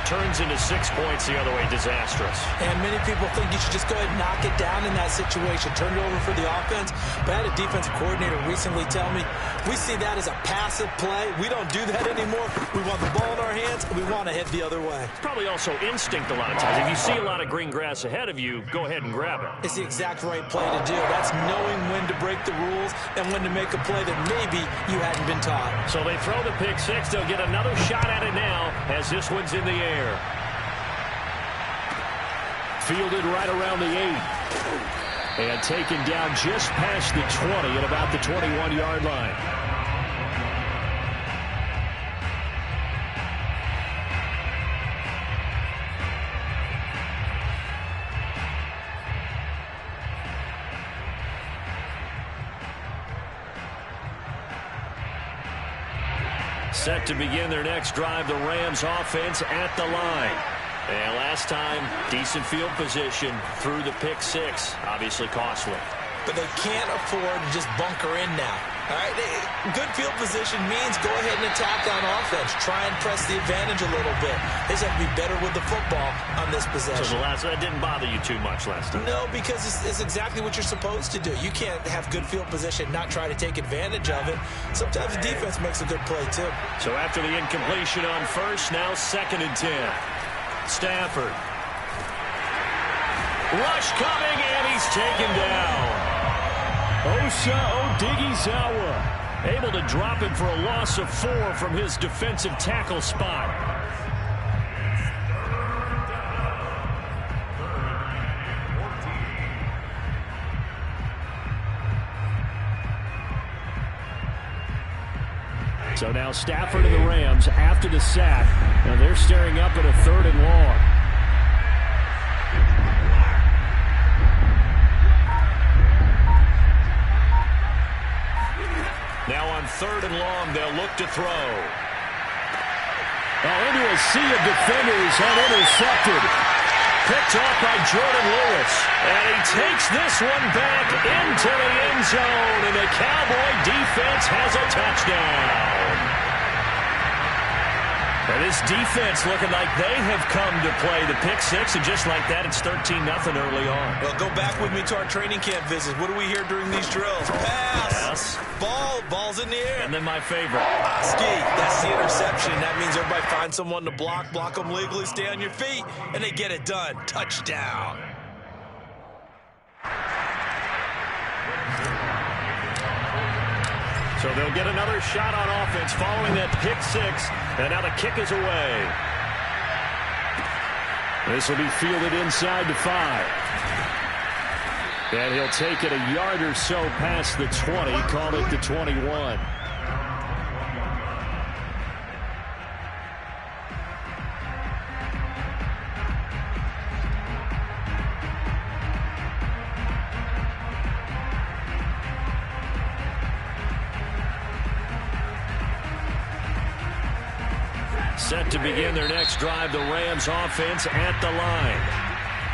it turns into 6 points the other way. Disastrous. And many people think you should just go ahead and knock it down in that situation. Turn it over for the offense. But I had a defensive coordinator recently tell me, we see that as a passive play. We don't do that anymore. We want the ball in our hands, and we want to head the other way. It's probably also instinct a lot of times. If you see a lot of green grass ahead of you, go ahead and grab it. It's the exact right play to do. That's knowing when to break the rules and when to make a play that maybe you hadn't been taught. So they throw the pick six. They'll get another shot at it now as this one's in the air. Fielded right around the 8. And taken down just past the 20 at about the 21-yard line. Set to begin their next drive, the Rams offense at the line. And last time, decent field position through the pick six. Obviously costly. But they can't afford to just bunker in now. All right, good field position means go ahead and attack on offense. Try and press the advantage a little bit. They just have to be better with the football on this possession. So that didn't bother you too much last time? No, because it's exactly what you're supposed to do. You can't have good field position, not try to take advantage of it. Sometimes the defense makes a good play, too. So after the incompletion on first, now 2nd and 10. Stafford. Rush coming, and he's taken down. Osa Odighizuwa able to drop him for a loss of 4 from his defensive tackle spot. So now Stafford and the Rams after the sack. Now they're staring up at a 3rd and long. Now on 3rd and long, they'll look to throw. Into a sea of defenders and intercepted. Picked off by Jordan Lewis. And he takes this one back into the end zone. And the Cowboy defense has a touchdown. And this defense looking like they have come to play the pick six, and just like that, it's 13-0 early on. Well, go back with me to our training camp visits. What do we hear during these drills? Pass. Yes. Ball's in the air. And then my favorite. Ski, that's the interception. That means everybody finds someone to block them legally, stay on your feet, and they get it done. Touchdown. So they'll get another shot on offense following that pick six. And now the kick is away. This will be fielded inside the 5. And he'll take it a yard or so past the 20. Call it the 21. Set to begin their next drive, the Rams offense at the line.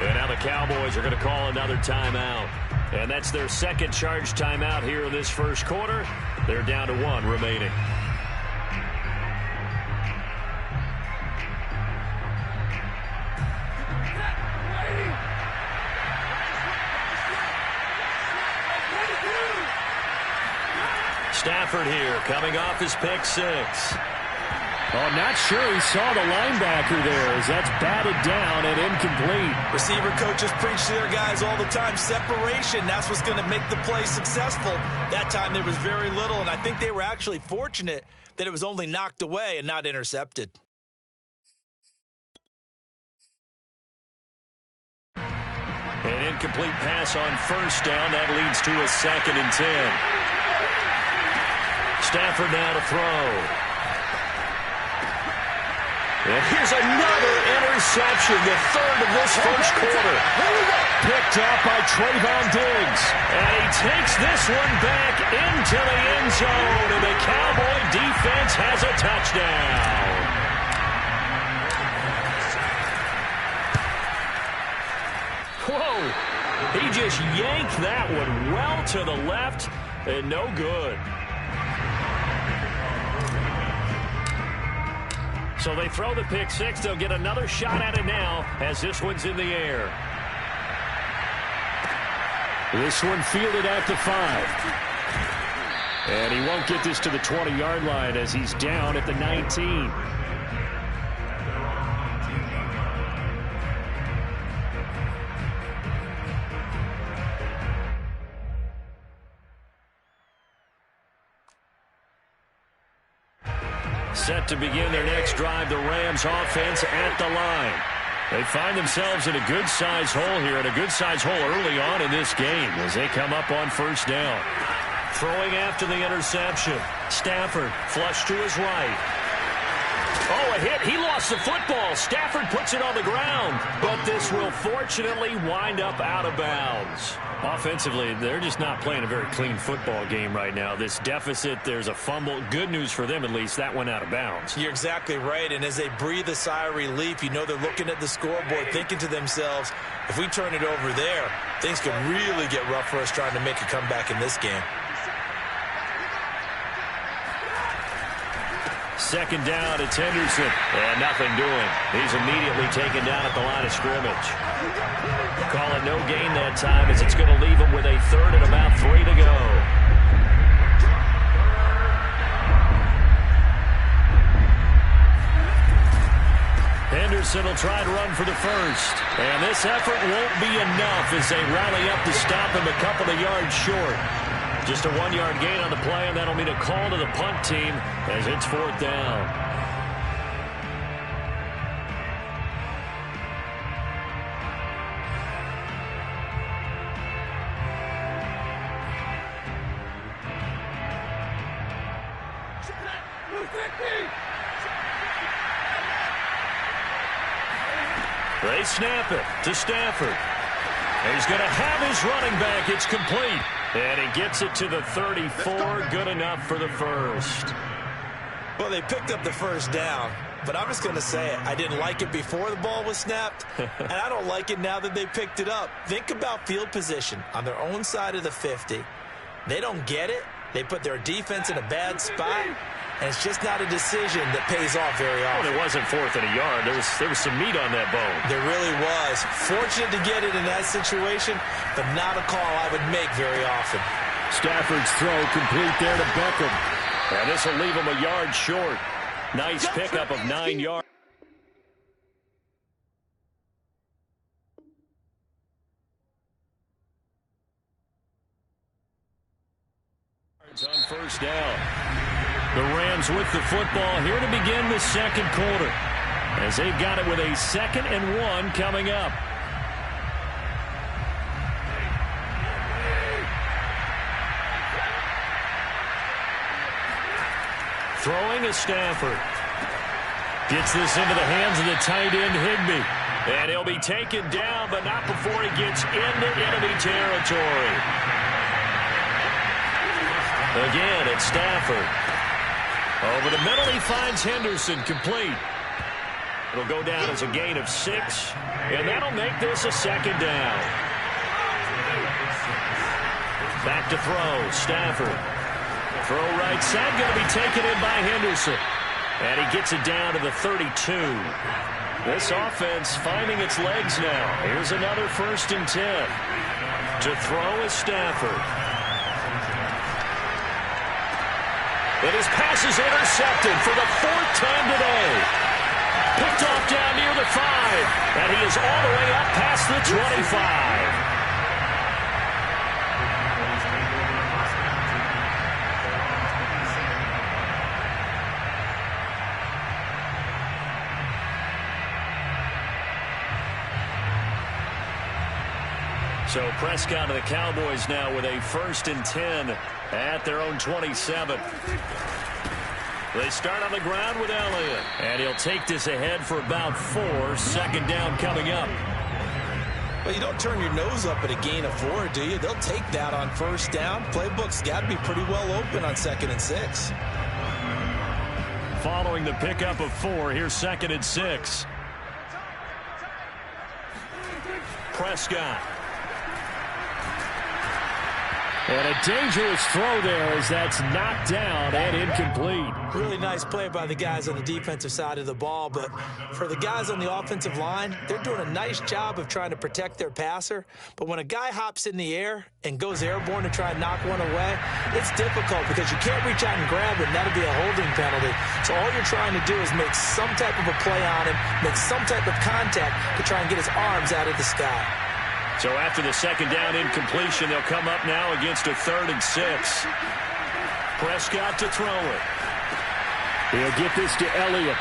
And now the Cowboys are going to call another timeout. And that's their 2nd charge timeout here in this first quarter. They're down to 1 remaining. Stafford here coming off his pick six. Oh, not sure he saw the linebacker there as that's batted down and incomplete. Receiver coaches preach to their guys all the time. Separation, that's what's going to make the play successful. That time there was very little, and I think they were actually fortunate that it was only knocked away and not intercepted. An incomplete pass on first down. That leads to a 2nd and 10. Stafford now to throw. And here's another interception, the 3rd of this first quarter. Picked up by Trayvon Diggs. And he takes this one back into the end zone. And the Cowboy defense has a touchdown. Whoa. He just yanked that one well to the left and no good. So they throw the pick six. They'll get another shot at it now as this one's in the air. This one fielded at the 5. And he won't get this to the 20-yard line as he's down at the 19. Set to begin their next drive, the Rams offense at the line. They find themselves in a good-sized hole here, and a good-sized hole early on in this game as they come up on first down. Throwing after the interception. Stafford flush to his right. Oh, a hit. He lost the football. Stafford puts it on the ground, but this will fortunately wind up out of bounds. Offensively, they're just not playing a very clean football game right now. This deficit, there's a fumble. Good news for them, at least. That went out of bounds. You're exactly right, and as they breathe a sigh of relief, you know they're looking at the scoreboard, thinking to themselves, if we turn it over there, things could really get rough for us trying to make a comeback in this game. Second down, it's Henderson. And nothing doing. He's immediately taken down at the line of scrimmage. Call it no gain that time as it's going to leave him with a third and about 3 to go. Henderson will try to run for the first. And this effort won't be enough as they rally up to stop him a couple of yards short. Just a 1-yard gain on the play, and that'll mean a call to the punt team as it's fourth down. They snap it to Stafford. He's going to have his running back. It's complete. And he gets it to the 34. Good enough for the first. Well, they picked up the first down, but I'm just going to say it. I didn't like it before the ball was snapped, and I don't like it now that they picked it up. Think about field position on their own side of the 50. They don't get it. They put their defense in a bad spot, and it's just not a decision that pays off very often. Well, it wasn't fourth and a yard. There was some meat on that bone. There really was. Fortunate to get it in that situation, but not a call I would make very often. Stafford's throw complete there to Beckham. And this will leave him a yard short. Nice pickup of 9 yards. On first down. The Rams with the football here to begin the second quarter as they've got it with a 2nd and 1 coming up. Throwing is Stafford. Gets this into the hands of the tight end Higbee. And he'll be taken down, but not before he gets into enemy territory. Again, it's Stafford. Over the middle, he finds Henderson complete. It'll go down as a gain of 6, and that'll make this a 2nd down. Back to throw, Stafford. Throw right side, going to be taken in by Henderson. And he gets it down to the 32. This offense finding its legs now. Here's another 1st and 10. To throw is Stafford. And his pass is intercepted for the 4th time today. Picked off down near the 5. And he is all the way up past the 25. So Prescott and the Cowboys now with a 1st and 10 at their own 27. They start on the ground with Elliott. And he'll take this ahead for about 4. 2nd down coming up. Well, you don't turn your nose up at a gain of 4, do you? They'll take that on 1st down. Playbook's got to be pretty well open on 2nd and 6. Following the pickup of 4, here's 2nd and 6. And a dangerous throw there as that's knocked down and incomplete. Really nice play by the guys on the defensive side of the ball, but for the guys on the offensive line, they're doing a nice job of trying to protect their passer. But when a guy hops in the air and goes airborne to try and knock one away, it's difficult because you can't reach out and grab it, and that'll be a holding penalty. So all you're trying to do is make some type of a play on him, make some type of contact to try and get his arms out of the sky. So after the second down incompletion, they'll come up now against a 3rd and 6. Prescott to throw it. He'll get this to Elliott.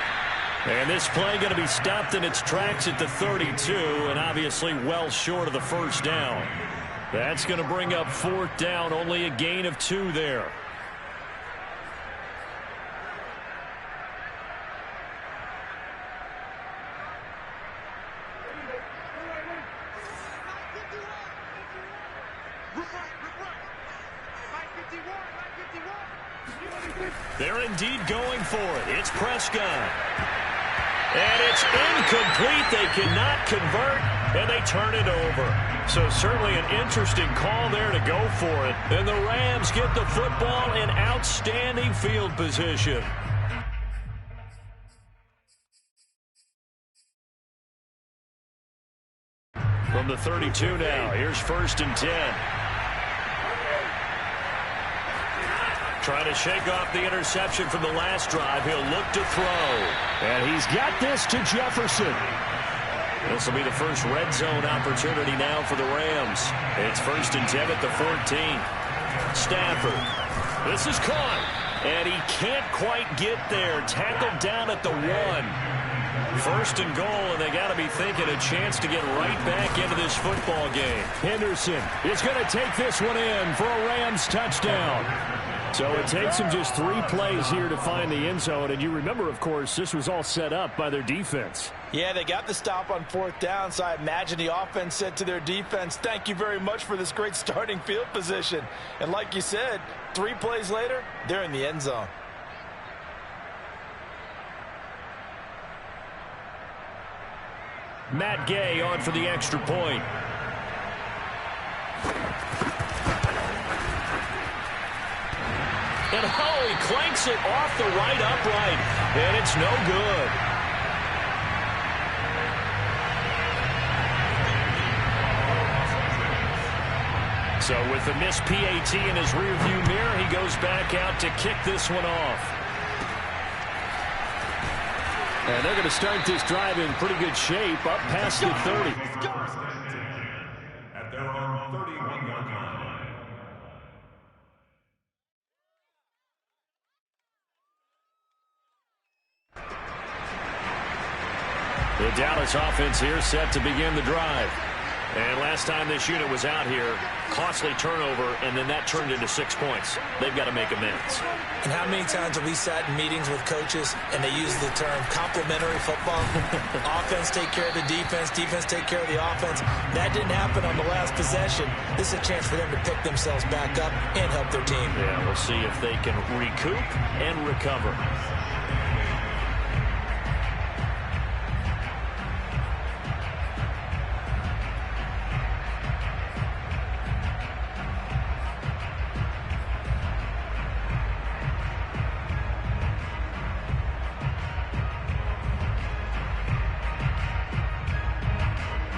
And this play going to be stopped in its tracks at the 32, and obviously well short of the first down. That's going to bring up 4th down, only a gain of 2 there. They're indeed going for it. It's Prescott. And it's incomplete. They cannot convert, and they turn it over. So certainly an interesting call there to go for it. And the Rams get the football in outstanding field position. From the 32 now, here's 1st and 10. Trying to shake off the interception from the last drive. He'll look to throw. And he's got this to Jefferson. This will be the first red zone opportunity now for the Rams. It's 1st and 10 at the 14. Stafford. This is caught. And he can't quite get there. Tackled down at the 1. 1st and goal, and they got to be thinking a chance to get right back into this football game. Henderson is going to take this one in for a Rams touchdown. So it takes them just 3 plays here to find the end zone. And you remember, of course, this was all set up by their defense. Yeah, they got the stop on 4th down, so I imagine the offense said to their defense, thank you very much for this great starting field position. And like you said, 3 plays later, they're in the end zone. Matt Gay on for the extra point. And he clanks it off the right upright, and it's no good. So with the missed PAT in his rearview mirror, he goes back out to kick this one off. And they're going to start this drive in pretty good shape, up past the 30. At their own 31-yard line. The Dallas offense here set to begin the drive. And last time this unit was out here, costly turnover, and then that turned into 6 points. They've got to make amends. And how many times have we sat in meetings with coaches and they use the term complementary football? Offense take care of the defense, defense take care of the offense. That didn't happen on the last possession. This is a chance for them to pick themselves back up and help their team. Yeah, we'll see if they can recoup and recover.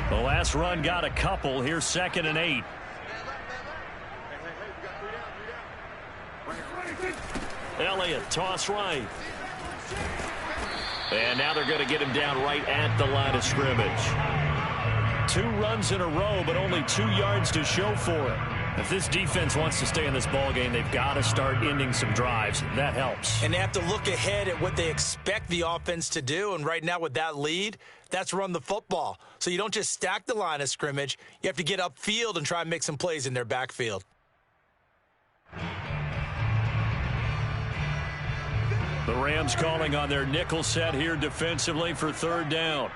The last run got a couple. Here's 2nd and 8. Elliott, toss right. And now they're going to get him down right at the line of scrimmage. 2 runs in a row, but only 2 yards to show for it. If this defense wants to stay in this ballgame, they've got to start ending some drives. That helps. And they have to look ahead at what they expect the offense to do. And right now with that lead, that's run the football. So you don't just stack the line of scrimmage. You have to get upfield and try and make some plays in their backfield. The Rams calling on their nickel set here defensively for 3rd down.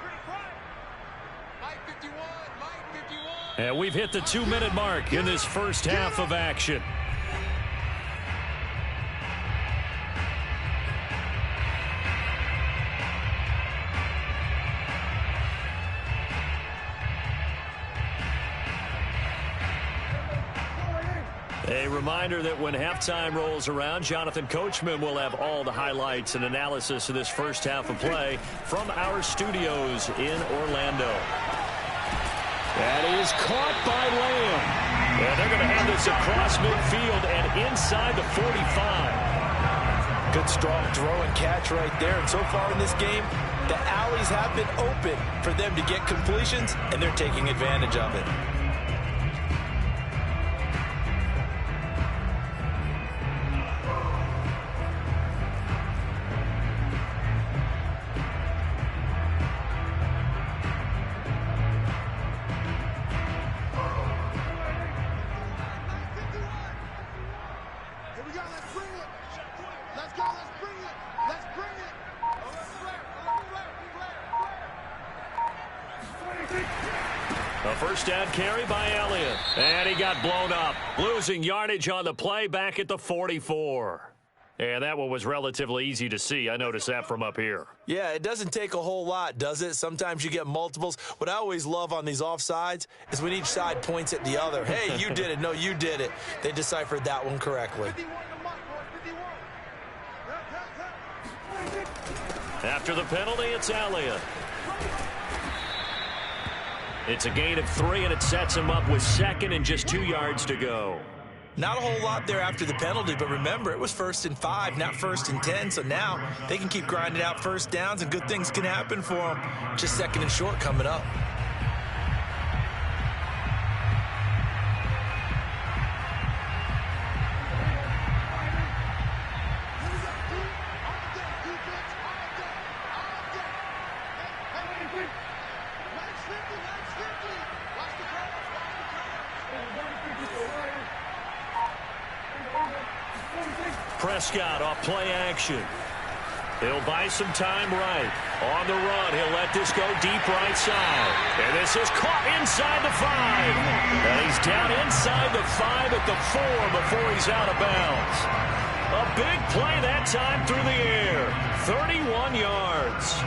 And we've hit the 2-minute mark in this first half of action. A reminder that when halftime rolls around, Jonathan Coachman will have all the highlights and analysis of this first half of play from our studios in Orlando. That is caught by Lamb. And they're going to have this across midfield and inside the 45. Good strong throw and catch right there. And so far in this game, the alleys have been open for them to get completions, and they're taking advantage of it. A first down carry by Elliott. And he got blown up. Losing yardage on the play back at the 44. And that one was relatively easy to see. I noticed that from up here. Yeah, it doesn't take a whole lot, does it? Sometimes you get multiples. What I always love on these offsides is when each side points at the other. Hey, you did it. No, you did it. They deciphered that one correctly. After the penalty, it's Elliott. It's a gain of 3, and it sets him up with second and just 2 yards to go. Not a whole lot there after the penalty, but remember, it was 1st and 5, not 1st and 10, so now they can keep grinding out first downs, and good things can happen for them. Just 2nd and short coming up. Prescott off play action. He'll buy some time right. On the run, he'll let this go deep right side. And this is caught inside the 5. And he's down inside the 5 at the 4 before he's out of bounds. A big play that time through the air. 31 yards.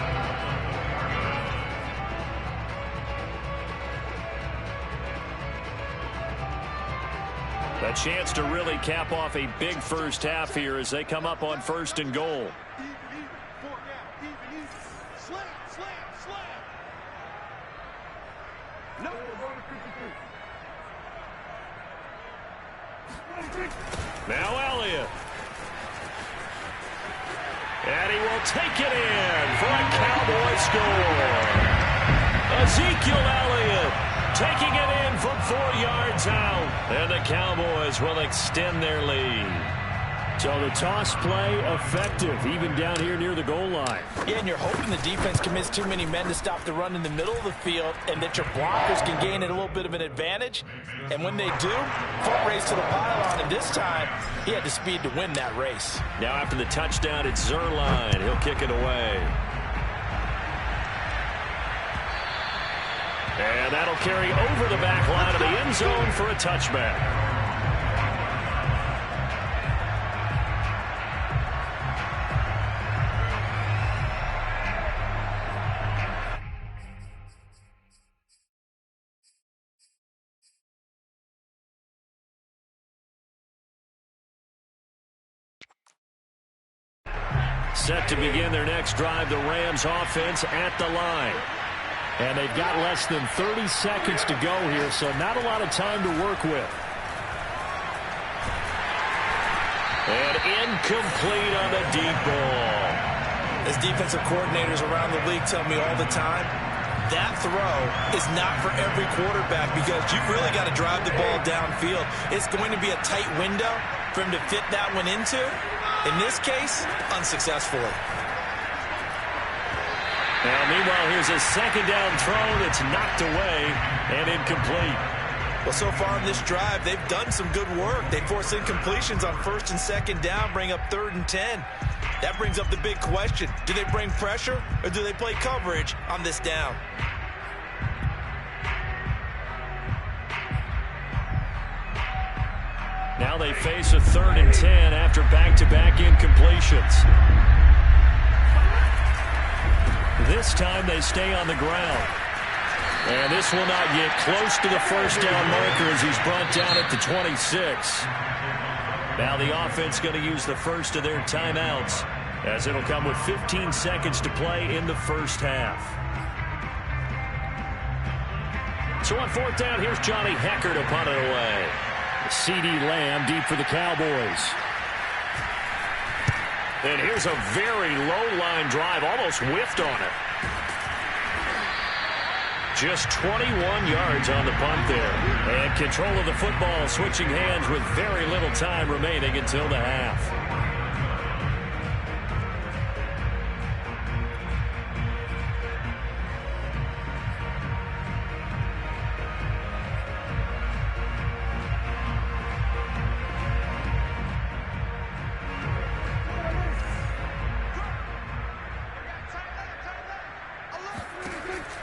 A chance to really cap off a big first half here as they come up on 1st and goal. Now Elliott. And he will take it in for a Cowboy score. Ezekiel Elliott taking it in from 4 yards out. And the Cowboys will extend their lead. So the toss play effective, even down here near the goal line. Yeah, and you're hoping the defense commits too many men to stop the run in the middle of the field and that your blockers can gain a little bit of an advantage. And when they do, foot race to the pylon. And this time, he had the speed to win that race. Now after the touchdown, it's Zerline. He'll kick it away. And that'll carry over the back line of the end zone for a touchback. Set to begin their next drive, the Rams offense at the line. And they've got less than 30 seconds to go here, so not a lot of time to work with. And incomplete on the deep ball. As defensive coordinators around the league tell me all the time, that throw is not for every quarterback because you've really got to drive the ball downfield. It's going to be a tight window for him to fit that one into. In this case, unsuccessfully. Now, meanwhile, here's a second down throw that's knocked away and incomplete. Well, so far in this drive, they've done some good work. They force incompletions on 1st and 2nd down, bring up 3rd and 10. That brings up the big question. Do they bring pressure or do they play coverage on this down? Now they face a 3rd and 10 after back-to-back incompletions. This time they stay on the ground. And this will not get close to the first down marker as he's brought down at the 26. Now the offense going to use the first of their timeouts, as it'll come with 15 seconds to play in the first half. So on fourth down, here's Johnny Hecker to punt it away. CeeDee Lamb deep for the Cowboys. And here's a very low line drive, almost whiffed on it. Just 21 yards on the punt there. And control of the football switching hands with very little time remaining until the half.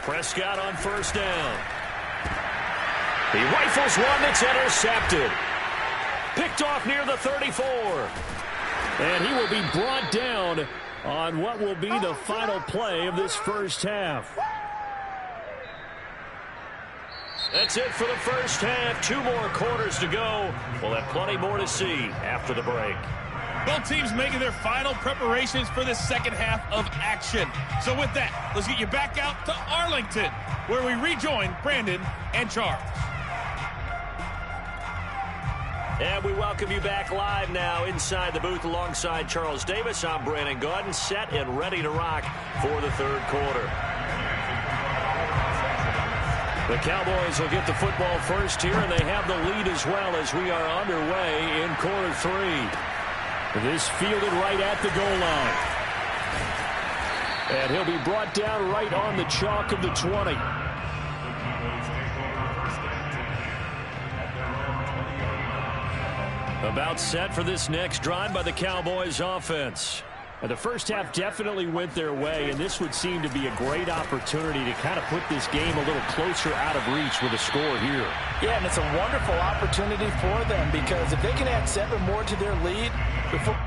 Prescott on first down. He rifles one that's intercepted. Picked off near the 34. And he will be brought down on what will be the final play of this first half. That's it for the first half. 2 more quarters to go. We'll have plenty more to see after the break. Both teams making their final preparations for the second half of action. So with that, let's get you back out to Arlington, where we rejoin Brandon and Charles. And we welcome you back live now inside the booth alongside Charles Davis. I'm Brandon Gaudin, set and ready to rock for the third quarter. The Cowboys will get the football first here, and they have the lead as well as we are underway in quarter 3. This fielded right at the goal line. And he'll be brought down right on the chalk of the 20. About set for this next drive by the Cowboys offense. And the first half definitely went their way, and this would seem to be a great opportunity to kind of put this game a little closer out of reach with a score here. Yeah, and it's a wonderful opportunity for them, because if they can add 7 more to their lead before...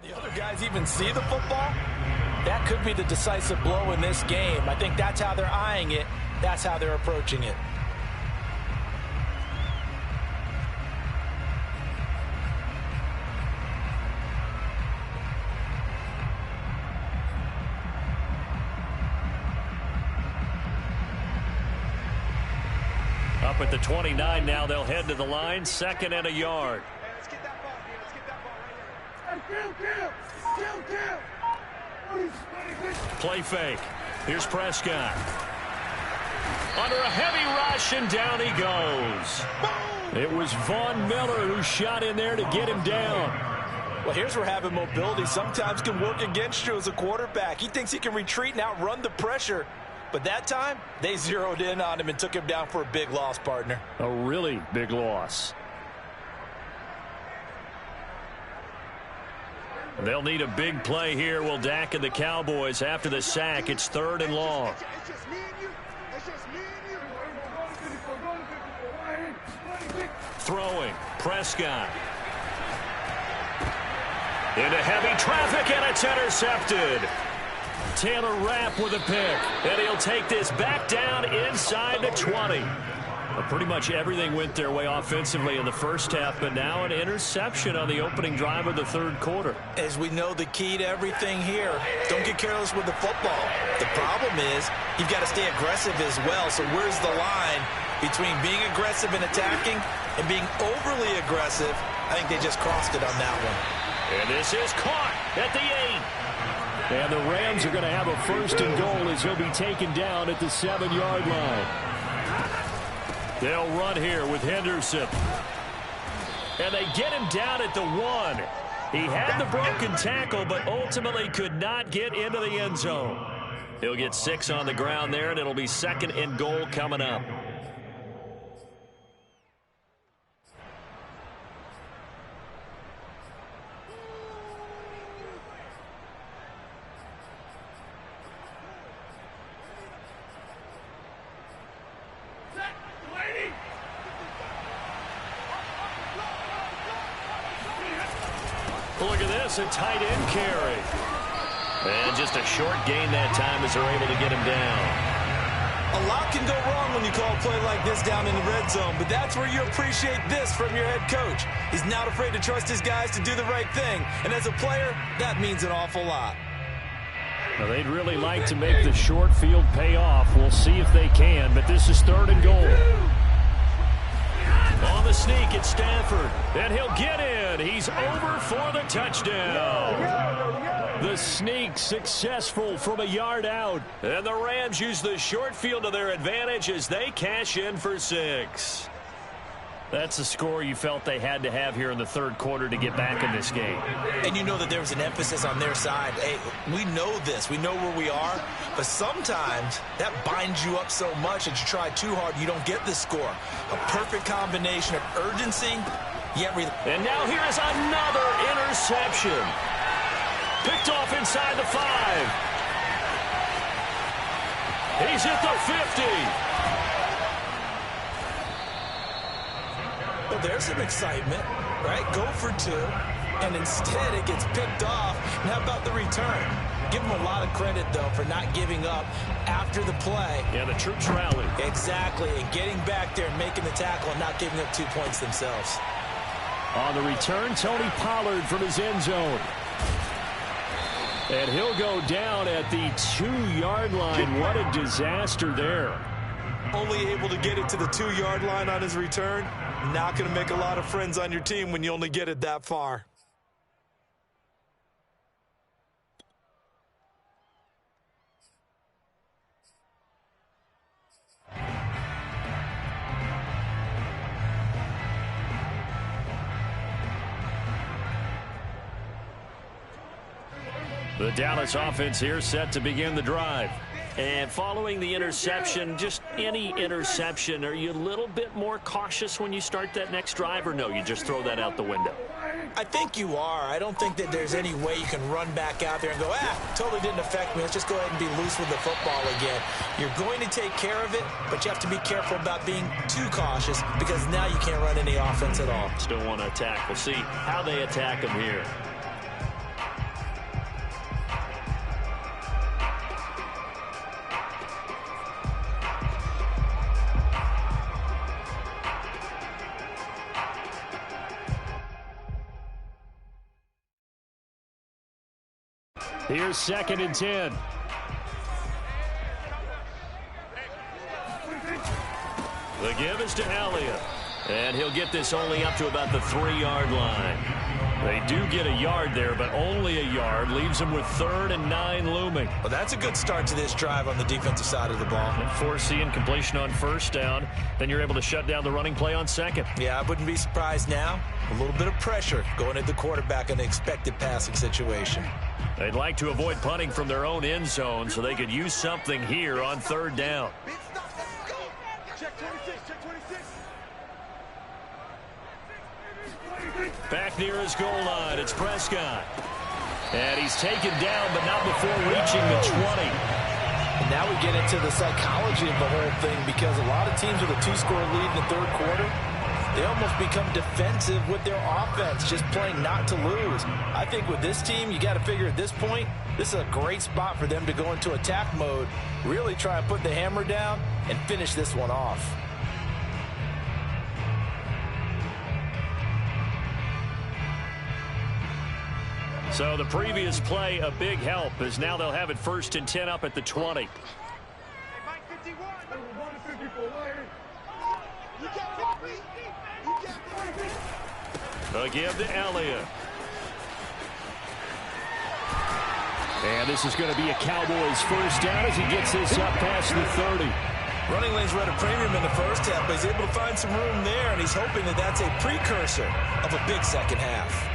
The other guys even see the football? That could be the decisive blow in this game. I think that's how they're eyeing it. That's how they're approaching it. Up at the 29 now, they'll head to the line, 2nd and a yard. Let's get that ball here. Let's get that ball right here. Play fake. Here's Prescott. Under a heavy rush, and down he goes. It was Von Miller who shot in there to get him down. Well, here's where having mobility sometimes can work against you as a quarterback. He thinks he can retreat and outrun the pressure. But that time, they zeroed in on him and took him down for a big loss, partner. A really big loss. They'll need a big play here. Will Dak and the Cowboys after the sack. It's 3rd and long. It's just me and you. It's just me and you. Throwing. Prescott. Into heavy traffic, and it's intercepted. Taylor Rapp with a pick, and he'll take this back down inside the 20. Well, pretty much everything went their way offensively in the first half, but now an interception on the opening drive of the 3rd quarter. As we know, the key to everything here, don't get careless with the football. The problem is you've got to stay aggressive as well. So where's the line between being aggressive and attacking and being overly aggressive? I think they just crossed it on that one. And this is caught at the 8. And the Rams are going to have a 1st and goal as he'll be taken down at the 7-yard line. They'll run here with Henderson. And they get him down at the 1. He had the broken tackle, but ultimately could not get into the end zone. He'll get 6 on the ground there, and it'll be 2nd and goal coming up. Look at this, a tight end carry. And just a short gain that time as they're able to get him down. A lot can go wrong when you call a play like this down in the red zone, but that's where you appreciate this from your head coach. He's not afraid to trust his guys to do the right thing, and as a player, that means an awful lot. Now, they'd really like to make the short field pay off. We'll see if they can, but this is 3rd and goal. On the sneak, it's Stafford, and he'll get in. He's over for the touchdown. The sneak successful from a yard out, and the Rams use the short field to their advantage as they cash in for 6. That's a score you felt they had to have here in the 3rd quarter to get back in this game. And you know that there was an emphasis on their side. Hey, we know this. We know where we are. But sometimes that binds you up so much that you try too hard, you don't get the score. A perfect combination of urgency, yet... And now here is another interception. Picked off inside the 5. He's at the 50. Well, there's some excitement, right? Go for 2, and instead it gets picked off. And how about the return? Give them a lot of credit, though, for not giving up after the play. Yeah, the troops rallied. Exactly, and getting back there and making the tackle and not giving up 2 points themselves. On the return, Tony Pollard from his end zone. And he'll go down at the 2-yard line. What a disaster there. Only able to get it to the 2-yard line on his return. Not going to make a lot of friends on your team when you only get it that far. The Dallas offense here set to begin the drive. And following the interception, just any interception, are you a little bit more cautious when you start that next drive, or no, you just throw that out the window? I think you are. I don't think that there's any way you can run back out there and go, totally didn't affect me. Let's just go ahead and be loose with the football again. You're going to take care of it, but you have to be careful about being too cautious because now you can't run any offense at all. Still want to attack. We'll see how they attack them here. Here's 2nd and 10. The give is to Elliott. And he'll get this only up to about the 3-yard line. They do get a yard there, but only a yard. Leaves them with 3rd and 9 looming. Well, that's a good start to this drive on the defensive side of the ball. And forcing completion on 1st down. Then you're able to shut down the running play on 2nd. Yeah, I wouldn't be surprised now. A little bit of pressure going at the quarterback in the expected passing situation. They'd like to avoid punting from their own end zone, so they could use something here on 3rd down. Check 26, check 26. Back near his goal line, it's Prescott. And he's taken down, but not before reaching the 20. And now we get into the psychology of the whole thing, because a lot of teams with a 2-score lead in the 3rd quarter, they almost become defensive with their offense, just playing not to lose. I think with this team, you got to figure at this point, this is a great spot for them to go into attack mode, really try and put the hammer down and finish this one off. So the previous play, a big help, as now they'll have it 1st and 10 up at the 20. Hey, Mike 51. 154. You got copy. You got copy. They'll give to Elliott. And this is going to be a Cowboys 1st down as he gets this up past the 30. Running lanes were at a premium in the 1st half, but he's able to find some room there, and he's hoping that that's a precursor of a big 2nd half.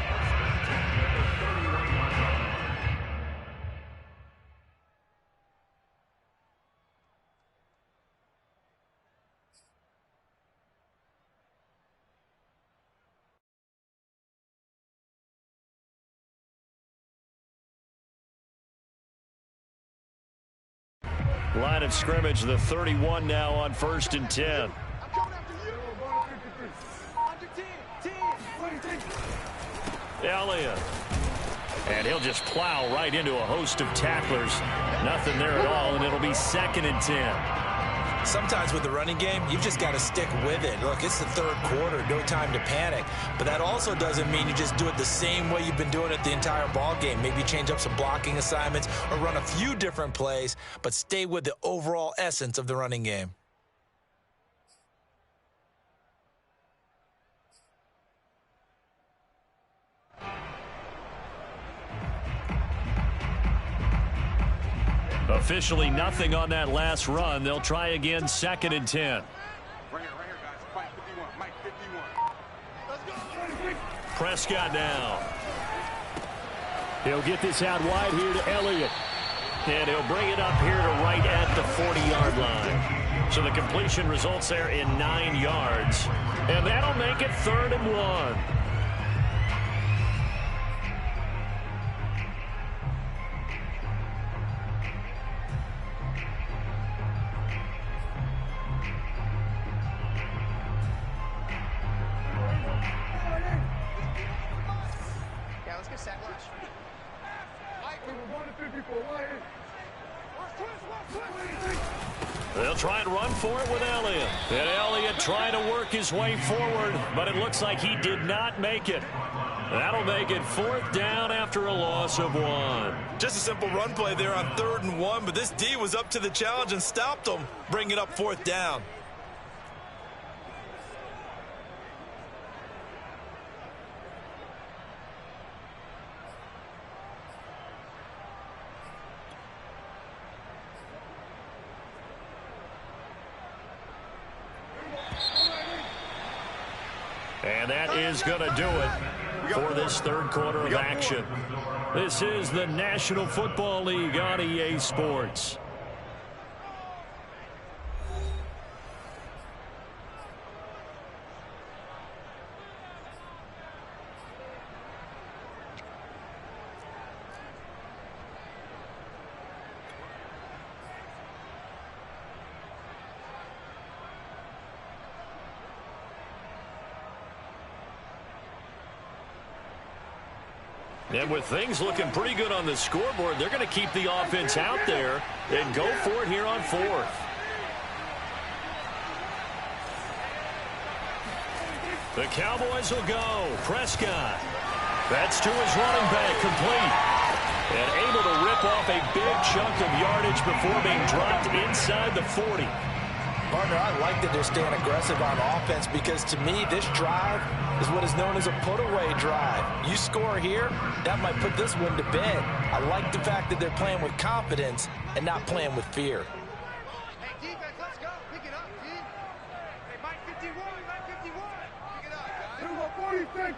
Line of scrimmage, the 31 now on 1st and 10. I'm coming after you. Under 10, 10. Elliott. And he'll just plow right into a host of tacklers. Nothing there at all, and it'll be 2nd and 10. Sometimes with the running game, you've just got to stick with it. Look, it's the 3rd quarter, no time to panic. But that also doesn't mean you just do it the same way you've been doing it the entire ball game. Maybe change up some blocking assignments or run a few different plays, but stay with the overall essence of the running game. Officially nothing on that last run. They'll try again, 2nd and 10. Right here, guys. Mike 51. Mike 51. Let's go. Prescott now. He'll get this out wide here to Elliott. And he'll bring it up here to right at the 40-yard line. So the completion results there in 9 yards. And that'll make it 3rd and 1. They'll try and run for it with Elliott. And Elliott trying to work his way forward, but it looks like he did not make it. That'll make it 4th down after a loss of 1. Just a simple run play there on 3rd and 1, but this D was up to the challenge and stopped him, bringing up 4th down. And that is going to do it for this 3rd quarter of action. This is the National Football League on EA Sports. And with things looking pretty good on the scoreboard, they're going to keep the offense out there and go for it here on 4th. The Cowboys will go. Prescott. That's to his running back, complete. And able to rip off a big chunk of yardage before being dropped inside the 40. Partner, I like that they're staying aggressive on offense because to me, this drive is what is known as a put-away drive. You score here, that might put this one to bed. I like the fact that they're playing with confidence and not playing with fear. Hey, defense, let's go. Pick it up, team. Hey, Mike 51, Mike 51. Pick it up, guys.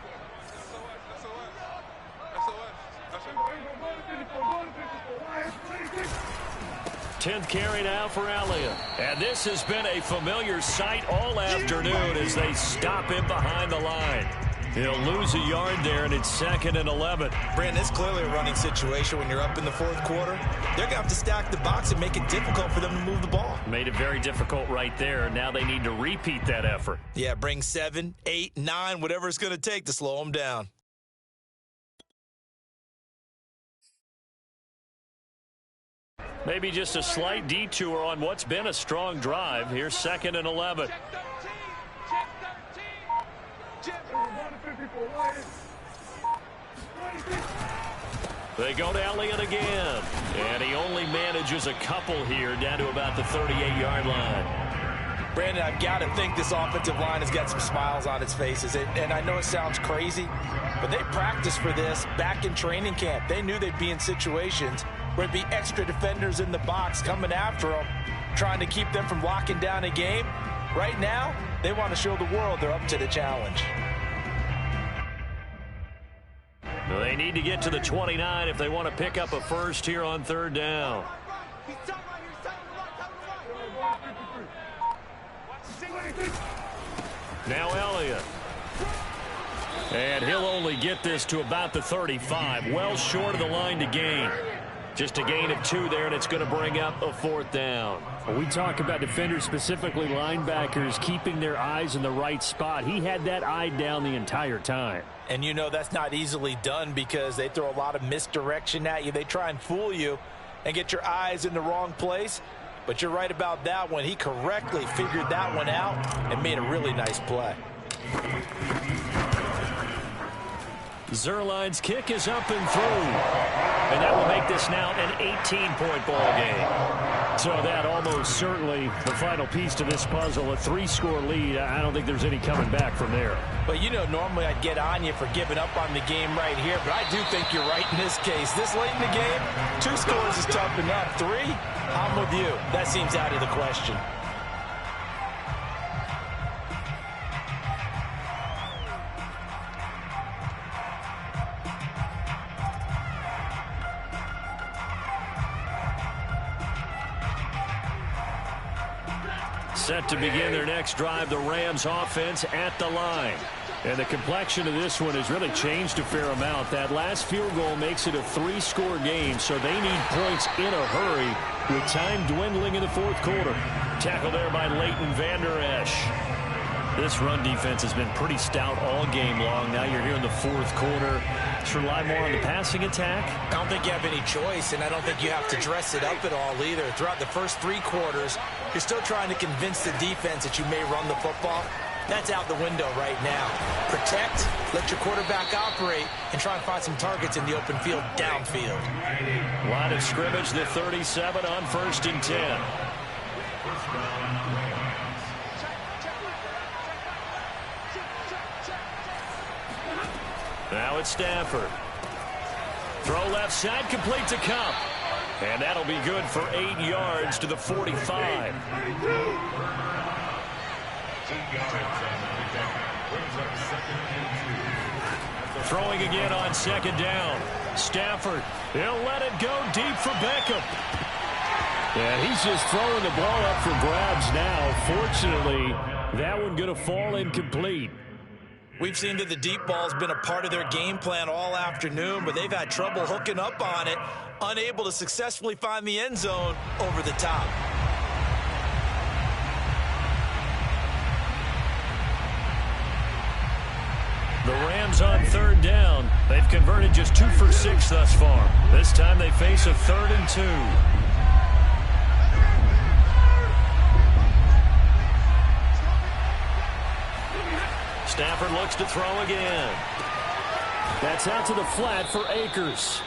10th carry now for Elliott. And this has been a familiar sight all afternoon as they stop him behind the line. He'll lose a yard there, and it's 2nd and 11. Brandon, it's clearly a running situation when you're up in the 4th quarter. They're going to have to stack the box and make it difficult for them to move the ball. Made it very difficult right there. Now they need to repeat that effort. Yeah, bring 7, 8, 9, whatever it's going to take to slow them down. Maybe just a slight detour on what's been a strong drive. Here's 2nd and 11. They go to Elliott again. And he only manages a couple here down to about the 38-yard line. Brandon, I've got to think this offensive line has got some smiles on its faces. And I know it sounds crazy, but they practiced for this back in training camp. They knew they'd be in situations where there'd be extra defenders in the box coming after them, trying to keep them from locking down a game. Right now, they want to show the world they're up to the challenge. They need to get to the 29 if they want to pick up a first here on 3rd down. Now Elliott. And he'll only get this to about the 35. Well short of the line to gain. Just a gain of 2 there, and it's going to bring up a 4th down. When we talk about defenders, specifically linebackers, keeping their eyes in the right spot. He had that eye down the entire time. And you know that's not easily done because they throw a lot of misdirection at you. They try and fool you and get your eyes in the wrong place. But you're right about that one. He correctly figured that one out and made a really nice play. Zerline's kick is up and through. And that will make this now an 18-point ball game. So that almost certainly the final piece to this puzzle, a 3-score lead. I don't think there's any coming back from there. But you know, normally I'd get on you for giving up on the game right here, but I do think you're right in this case. This late in the game, 2 scores is tough enough. 3, I'm with you. That seems out of the question. Set to begin their next drive, the Rams offense at the line. And the complexion of this one has really changed a fair amount. That last field goal makes it a 3-score game, so they need points in a hurry with time dwindling in the 4th quarter. Tackle there by Leighton Vander Esch. This run defense has been pretty stout all game long. Now you're here in the 4th quarter. Let's rely more on the passing attack. I don't think you have any choice, and I don't think you have to dress it up at all either. Throughout the first 3 quarters, you're still trying to convince the defense that you may run the football. That's out the window right now. Protect, let your quarterback operate, and try and find some targets in the open field downfield. Line of scrimmage, the 37 on 1st and 10. Now it's Stafford. Throw left side, complete to Cup. And that'll be good for 8 yards to the 45. Throwing again on 2nd down. Stafford, he'll let it go deep for Beckham. And he's just throwing the ball up for grabs now. Fortunately, that one going to fall incomplete. We've seen that the deep ball's been a part of their game plan all afternoon, but they've had trouble hooking up on it, unable to successfully find the end zone over the top. The Rams on 3rd down. They've converted just 2 for 6 thus far. This time they face a 3rd and 2. Stafford looks to throw again. That's out to the flat for Akers.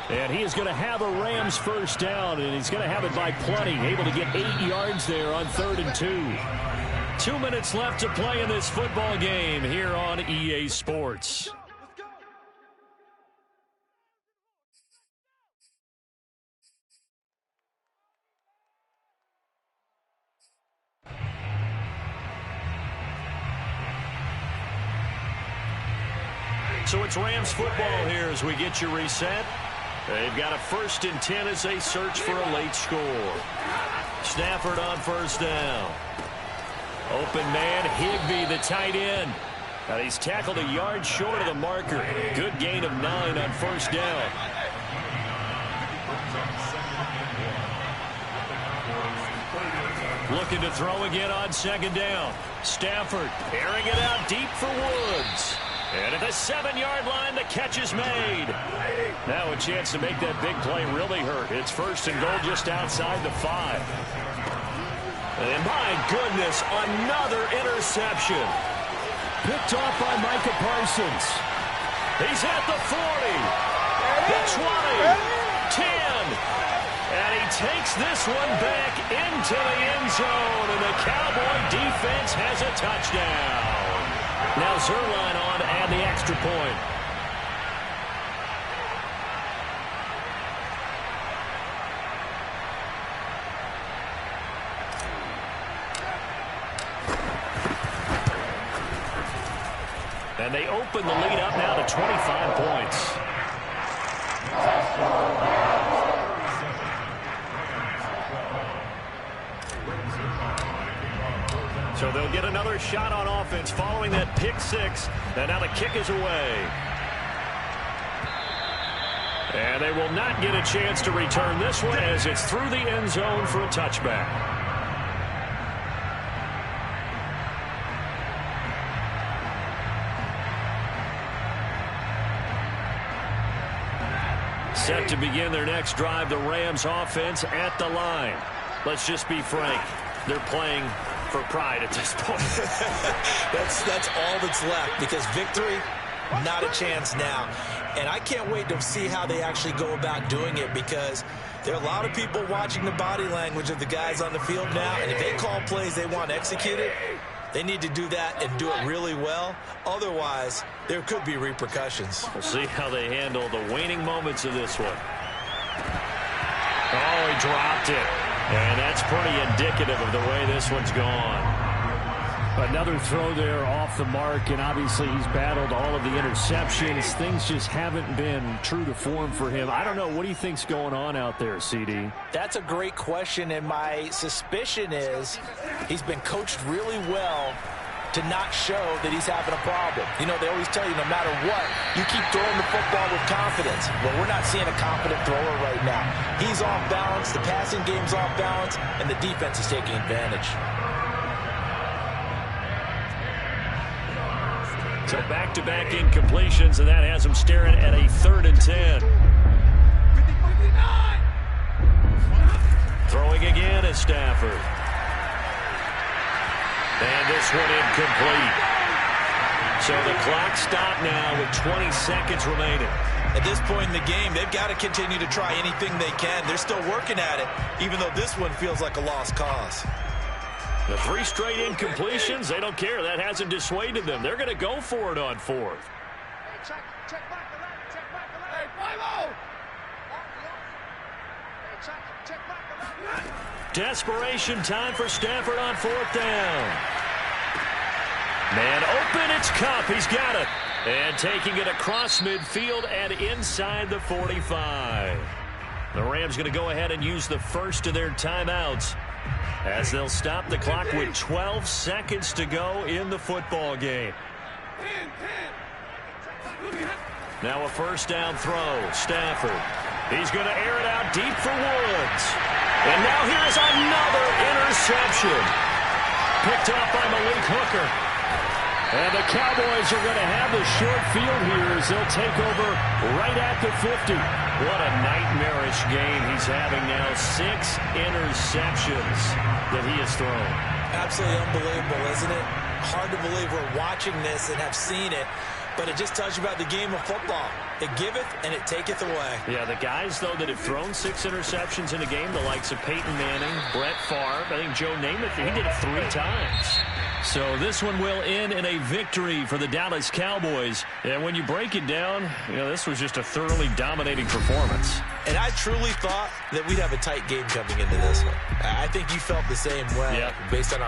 And he is going to have a Rams first down, and he's going to have it by plenty. Able to get 8 yards there on 3rd and 2. 2 minutes left to play in this football game here on EA Sports. So it's Rams football here as we get you reset. They've got a 1st and 10 as they search for a late score. Stafford on first down. Open man, Higbee, the tight end. And he's tackled a yard short of the marker. Good gain of 9 on first down. Looking to throw again on 2nd down. Stafford airing it out deep for Woods. And at the 7-yard line, the catch is made. Now a chance to make that big play really hurt. It's 1st and goal just outside the 5. And my goodness, another interception. Picked off by Micah Parsons. He's at the 40, the 20, 10. And he takes this one back into the end zone. And the Cowboy defense has a touchdown. Now Zerline on and the extra point. And they open the lead up now to 25 points. So they'll get another shot on offense following that pick 6. And now the kick is away. And they will not get a chance to return this one as it's through the end zone for a touchback. Set to begin their next drive, the Rams offense at the line. Let's just be frank. They're playing for pride at this point. that's all that's left, because victory, not a chance now. And I can't wait to see how they actually go about doing it, because there are a lot of people watching the body language of the guys on the field now, and if they call plays they want executed, they need to do that and do it really well. Otherwise, there could be repercussions. We'll see how they handle the waning moments of this one. Oh, he dropped it. And that's pretty indicative of the way this one's gone. Another throw there off the mark, and obviously he's battled all of the interceptions. Things just haven't been true to form for him. I don't know. What do you think's going on out there, CD? That's a great question, and my suspicion is he's been coached really well to not show that he's having a problem. You know, they always tell you no matter what, you keep throwing the football with confidence. Well, we're not seeing a confident thrower right now. He's off balance, the passing game's off balance, and the defense is taking advantage. So back-to-back incompletions, and that has him staring at a 3rd and 10. Throwing again is Stafford. And this one incomplete. So the clock stopped now with 20 seconds remaining. At this point in the game, they've got to continue to try anything they can. They're still working at it, even though this one feels like a lost cause. The 3 straight incompletions, they don't care. That hasn't dissuaded them. They're going to go for it on 4th. Hey, check back the left, check back the left. Hey, 5-0. Hey, check back the left. Desperation time for Stafford on 4th down. Man open, it's Cup. He's got it. And taking it across midfield and inside the 45. The Rams going to go ahead and use the first of their timeouts as they'll stop the clock with 12 seconds to go in the football game. Now a first down throw. Stafford. He's going to air it out deep for Woods. And now here is another interception. Picked off by Malik Hooker. And the Cowboys are going to have the short field here as they'll take over right at the 50. What a nightmarish game he's having now. 6 interceptions that he has thrown. Absolutely unbelievable, isn't it? Hard to believe we're watching this and have seen it. but it just tells you about the game of football. It giveth and it taketh away. Yeah, the guys, though, that have thrown 6 interceptions in a game, the likes of Peyton Manning, Brett Favre, I think Joe Namath, he did it 3 times. So this one will end in a victory for the Dallas Cowboys. And when you break it down, this was just a thoroughly dominating performance. And I truly thought that we'd have a tight game coming into this one. I think you felt the same way based on our